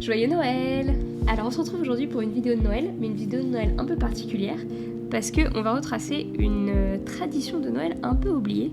Joyeux Noël! Alors on se retrouve aujourd'hui pour une vidéo de Noël, mais une vidéo de Noël un peu particulière parce qu'on va retracer une tradition de Noël un peu oubliée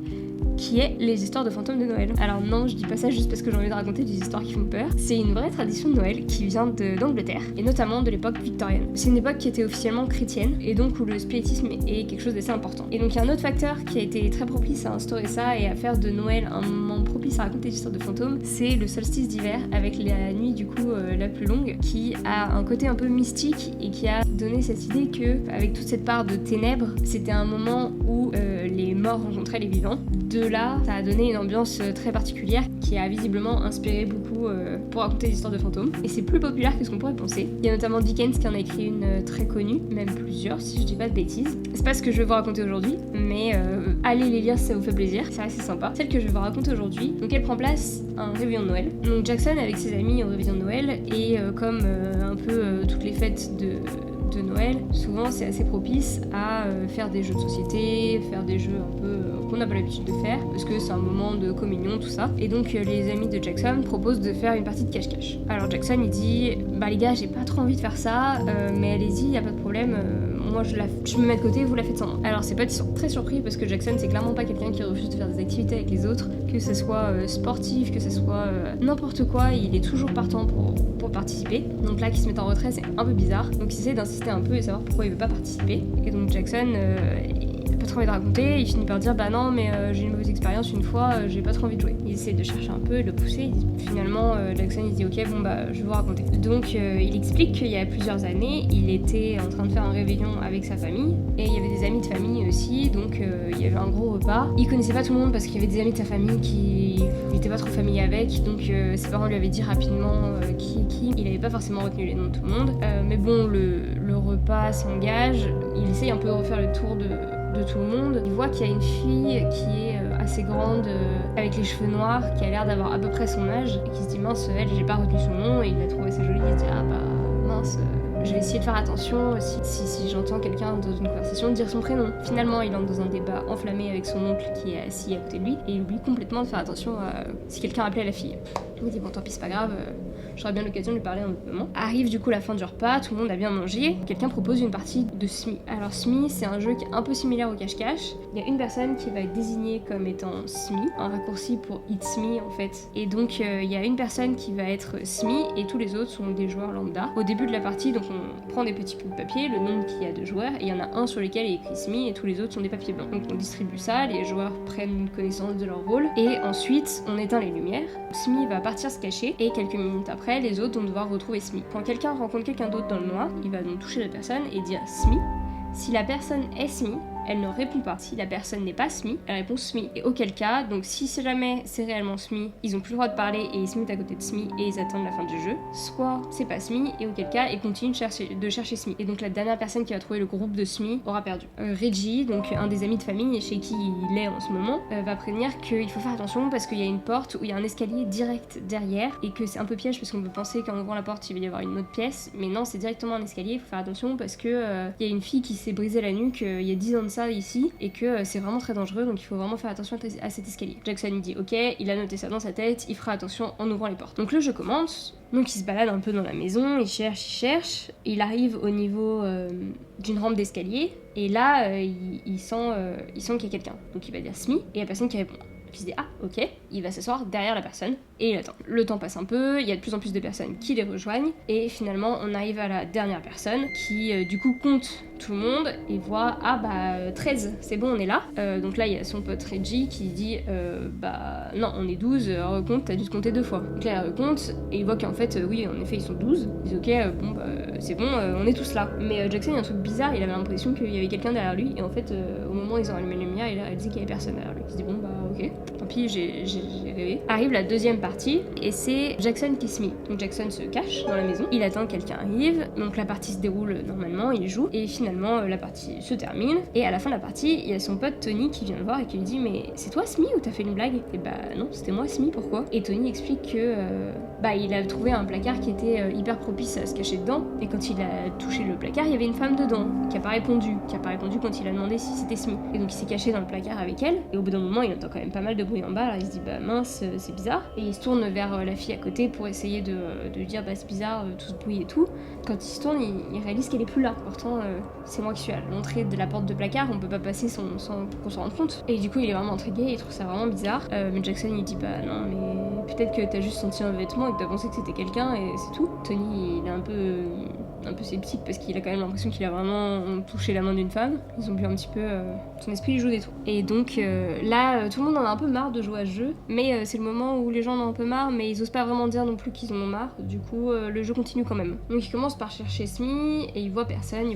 qui est les histoires de fantômes de Noël. Alors non, je dis pas ça juste parce que j'ai envie de raconter des histoires qui font peur. C'est une vraie tradition de Noël qui vient d'Angleterre, et notamment de l'époque victorienne. C'est une époque qui était officiellement chrétienne, et donc où le spiritisme est quelque chose d'assez important. Et donc il y a un autre facteur qui a été très propice à instaurer ça et à faire de Noël un moment propice à raconter des histoires de fantômes, c'est le solstice d'hiver, avec la nuit du coup la plus longue, qui a un côté un peu mystique et qui a donné cette idée que, avec toute cette part de ténèbres, c'était un moment où les morts rencontraient les vivants. De là, ça a donné une ambiance très particulière qui a visiblement inspiré beaucoup pour raconter des histoires de fantômes. Et c'est plus populaire que ce qu'on pourrait penser. Il y a notamment Dickens qui en a écrit une très connue, même plusieurs si je dis pas de bêtises. C'est pas ce que je vais vous raconter aujourd'hui, mais allez les lire si ça vous fait plaisir, c'est assez sympa. Celle que je vais vous raconter aujourd'hui, donc elle prend place à un réveillon de Noël. Donc Jackson avec ses amis au réveillon de Noël, et comme un peu toutes les fêtes de Noël, souvent c'est assez propice à faire des jeux de société, faire des jeux un peu qu'on n'a pas l'habitude de faire, parce que c'est un moment de communion, tout ça. Et donc les amis de Jackson proposent de faire une partie de cache-cache. Alors Jackson il dit, bah les gars, j'ai pas trop envie de faire ça, mais allez-y, y a pas de problème, moi je me mets de côté, vous la faites sans moi. Alors c'est pas très surpris, parce que Jackson c'est clairement pas quelqu'un qui refuse de faire des activités avec les autres, que ce soit sportif, que ce soit n'importe quoi, il est toujours partant pour participer. Donc là, qu'il se mette en retrait, c'est un peu bizarre. Donc il essaie d'insister un peu et savoir pourquoi il veut pas participer. Et donc Jackson, il a pas trop envie de raconter, il finit par dire bah non, mais j'ai une mauvaise expérience une fois, j'ai pas trop envie de jouer. Il essaie de chercher un peu et de le pousser. Finalement, Jackson il dit ok, bon bah je vais vous raconter. Donc il explique qu'il y a plusieurs années, il était en train de faire un réveillon avec sa famille, et il y avait des amis de famille aussi, donc il y avait un gros repas. Il connaissait pas tout le monde parce qu'il y avait des amis de sa famille qui n'étaient pas trop familiers avec, donc ses parents lui avaient dit rapidement qui est qui. Il avait pas forcément retenu les noms de tout le monde, mais bon, le repas s'engage, il essaye un peu de refaire le tour de tout le monde. Il voit qu'il y a une fille qui est assez grande, avec les cheveux noirs, qui a l'air d'avoir à peu près son âge, et qui se dit mince, elle, j'ai pas retenu son nom, et il l'a trouvé assez jolie, il se dit ah bah mince, je vais essayer de faire attention si j'entends quelqu'un dans une conversation dire son prénom. Finalement, il entre dans un débat enflammé avec son oncle qui est assis à côté de lui, et il oublie complètement de faire attention à si quelqu'un appelait la fille. Il dit bon tant pis, c'est pas grave, j'aurai bien l'occasion de lui parler un autre moment. Arrive du coup la fin du repas, tout le monde a bien mangé, quelqu'un propose une partie de Smee. Alors Smee, c'est un jeu qui est un peu similaire au cache-cache. Il y a une personne qui va être désignée comme étant Smee, un raccourci pour It's Me en fait. Et donc il y a une personne qui va être Smee et tous les autres sont des joueurs lambda. Au début de la partie, donc on prend des petits bouts de papier, le nombre qu'il y a de joueurs, et il y en a un sur lequel il est écrit Smee et tous les autres sont des papiers blancs. Donc on distribue ça, les joueurs prennent connaissance de leur rôle, et ensuite on éteint les lumières. Smee va partir se cacher, et quelques minutes après, les autres vont devoir retrouver Smee. Quand quelqu'un rencontre quelqu'un d'autre dans le noir, il va donc toucher la personne et dire Smee. Si la personne est Smee, elle ne répond pas. Si la personne n'est pas Smee, elle répond Smee. Et auquel cas, donc si jamais c'est réellement Smee, ils ont plus le droit de parler et ils se mettent à côté de Smee et ils attendent la fin du jeu. Soit c'est pas Smee et auquel cas ils continuent de chercher Smee. Et donc la dernière personne qui va trouver le groupe de Smee aura perdu. Reggie, donc un des amis de famille chez qui il est en ce moment, va prévenir qu'il faut faire attention parce qu'il y a une porte où il y a un escalier direct derrière et que c'est un peu piège parce qu'on peut penser qu'en ouvrant la porte il va y avoir une autre pièce, mais non, c'est directement un escalier. Il faut faire attention parce que il y a une fille qui s'est brisée la nuque il y a 10 ans de ça ici, et que c'est vraiment très dangereux, donc il faut vraiment faire attention à cet escalier. Jackson il dit ok, il a noté ça dans sa tête, il fera attention en ouvrant les portes. Donc le jeu commence, donc il se balade un peu dans la maison, il cherche, il arrive au niveau d'une rampe d'escalier, et là il sent qu'il y a quelqu'un, donc il va dire Smee, et il y a personne qui répond. Donc il se dit ah ok, il va s'asseoir derrière la personne et il attend. Le temps passe un peu, il y a de plus en plus de personnes qui les rejoignent, et finalement on arrive à la dernière personne qui du coup compte tout le monde et voit ah bah 13, c'est bon, on est là. Donc là il y a son pote Reggie qui dit bah non, on est 12, recompte, t'as dû te compter 2 fois. Donc là elle recompte et il voit qu'en fait oui, en effet ils sont 12. Il dit ok, bon bah c'est bon, on est tous là. Mais Jackson, il y a un truc bizarre, il avait l'impression qu'il y avait quelqu'un derrière lui, et en fait au moment où ils ont allumé la lumière, il a réalisé qu'il y avait personne derrière lui. Il se dit bon bah ok, tant pis, j'ai rêvé. Arrive la deuxième partie et c'est Jackson qui se met. Donc Jackson se cache dans la maison, il attend que quelqu'un arrive, donc la partie se déroule normalement, il joue, et finalement la partie se termine, et à la fin de la partie il y a son pote Tony qui vient le voir et qui lui dit mais c'est toi Smee ou t'as fait une blague? Et bah non, c'était moi Smee, pourquoi? Et Tony explique que il a trouvé un placard qui était hyper propice à se cacher dedans, et quand il a touché le placard il y avait une femme dedans qui a pas répondu quand il a demandé si c'était Smee, et donc il s'est caché dans le placard avec elle, et au bout d'un moment il entend quand même pas mal de bruit et en bas, là, il se dit bah mince, c'est bizarre. Et il se tourne vers la fille à côté pour essayer de dire bah c'est bizarre, tout ce bruit et tout. Quand il se tourne, il réalise qu'elle est plus là. Pourtant, c'est moi qui suis à l'entrée de la porte de placard, on peut pas passer sans qu'on s'en rende compte. Et du coup, il est vraiment intrigué, il trouve ça vraiment bizarre. Mais Jackson, il dit bah non, mais peut-être que t'as juste senti un vêtement et que t'as pensé que c'était quelqu'un et c'est tout. Tony, il est un peu sceptique parce qu'il a quand même l'impression qu'il a vraiment touché la main d'une femme. Ils ont bu un petit peu, son esprit lui joue des tours. Et donc là, tout le monde en a un peu marre de jouer à ce jeu, mais c'est le moment où les gens en ont un peu marre, mais ils osent pas vraiment dire non plus qu'ils en ont marre. Du coup, le jeu continue quand même. Donc il commence par chercher Smee et il voit personne.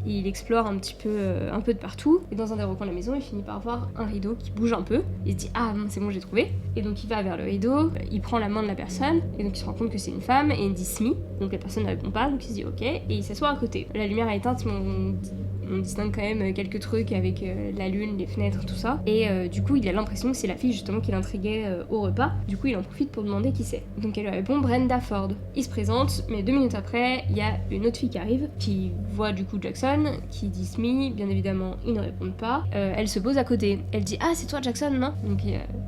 Il explore un petit peu, un peu de partout. Et dans un des recoins de la maison, il finit par voir un rideau qui bouge un peu. Il se dit ah c'est bon, j'ai trouvé. Et donc il va vers le rideau, il prend la main de la personne et donc il se rend compte que c'est une femme et il dit Smee. Donc la personne ne répond pas, donc il se dit ok et il s'assoit à côté. La lumière est éteinte, mais on distingue quand même quelques trucs avec la lune, les fenêtres, tout ça. Et du coup, il a l'impression que c'est la fille justement qui l'intriguait au repas. Du coup, il en profite pour demander qui c'est. Donc elle lui répond Brenda Ford. Il se présente, mais 2 minutes après, il y a une autre fille qui arrive, qui voit du coup Jackson, qui dit Smee. Bien évidemment, ils ne répondent pas. Elle se pose à côté. Elle dit ah c'est toi Jackson, non? Donc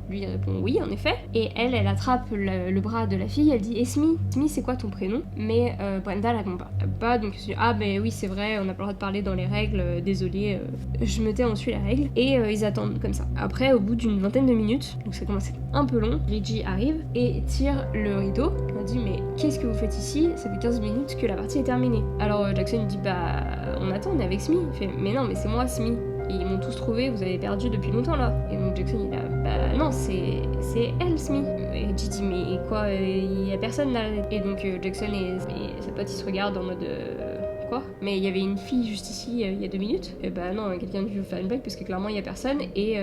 lui il répond oui en effet. Et elle attrape le bras de la fille. Elle dit et Smee c'est quoi ton prénom? Mais Brenda la répond pas. Donc elle se dit ah ben oui c'est vrai, on n'a pas le droit de parler dans les règles. Désolée, je me tais, on suit la règle. Et ils attendent comme ça. Après, au bout d'une vingtaine de minutes, donc ça commence à être un peu long, Reggie arrive et tire le rideau. On dit mais qu'est-ce que vous faites ici? Ça fait 15 minutes que la partie est terminée. Alors Jackson dit bah on attend, on est avec Smee. Il fait mais non mais c'est moi Smee. Et ils m'ont tous trouvé, vous avez perdu depuis longtemps là. Et donc Jackson il a bah non c'est elle Smee. Et Reggie dit mais quoi, il y a personne là. Et donc Jackson et sa pote ils se regardent en mode quoi? Mais il y avait une fille juste ici il y a 2 minutes. Et bah non, quelqu'un a dû faire une blague parce que clairement il y a personne et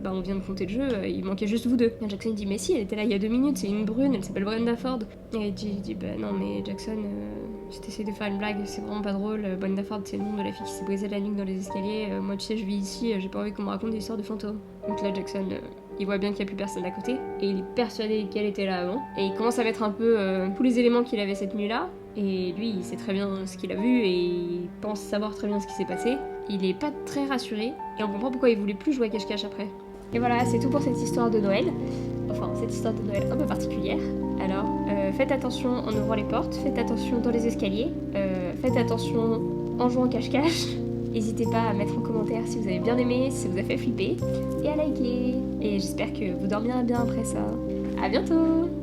bah on vient de compter le jeu, il manquait juste vous deux. Et Jackson dit mais si, elle était là il y a 2 minutes, c'est une brune, elle s'appelle Brenda Ford. Et Reggie dit bah non mais Jackson, je t'essaie de faire une blague, c'est vraiment pas drôle. Brenda Ford c'est le nom de la fille qui s'est brisée la nuque dans les escaliers. Moi tu sais je vis ici, j'ai pas envie qu'on me raconte des histoires de fantômes. Donc là Jackson il voit bien qu'il n'y a plus personne à côté et il est persuadé qu'elle était là avant. Et il commence à mettre un peu tous les éléments qu'il avait cette nuit-là. Et lui, il sait très bien ce qu'il a vu et il pense savoir très bien ce qui s'est passé. Il est pas très rassuré et on comprend pourquoi il voulait plus jouer à cache-cache après. Et voilà, c'est tout pour cette histoire de Noël. Enfin, cette histoire de Noël un peu particulière. Alors, faites attention en ouvrant les portes, faites attention dans les escaliers, faites attention en jouant cache-cache. N'hésitez pas à mettre en commentaire si vous avez bien aimé, si ça vous a fait flipper, et à liker. Et j'espère que vous dormirez bien après ça. À bientôt!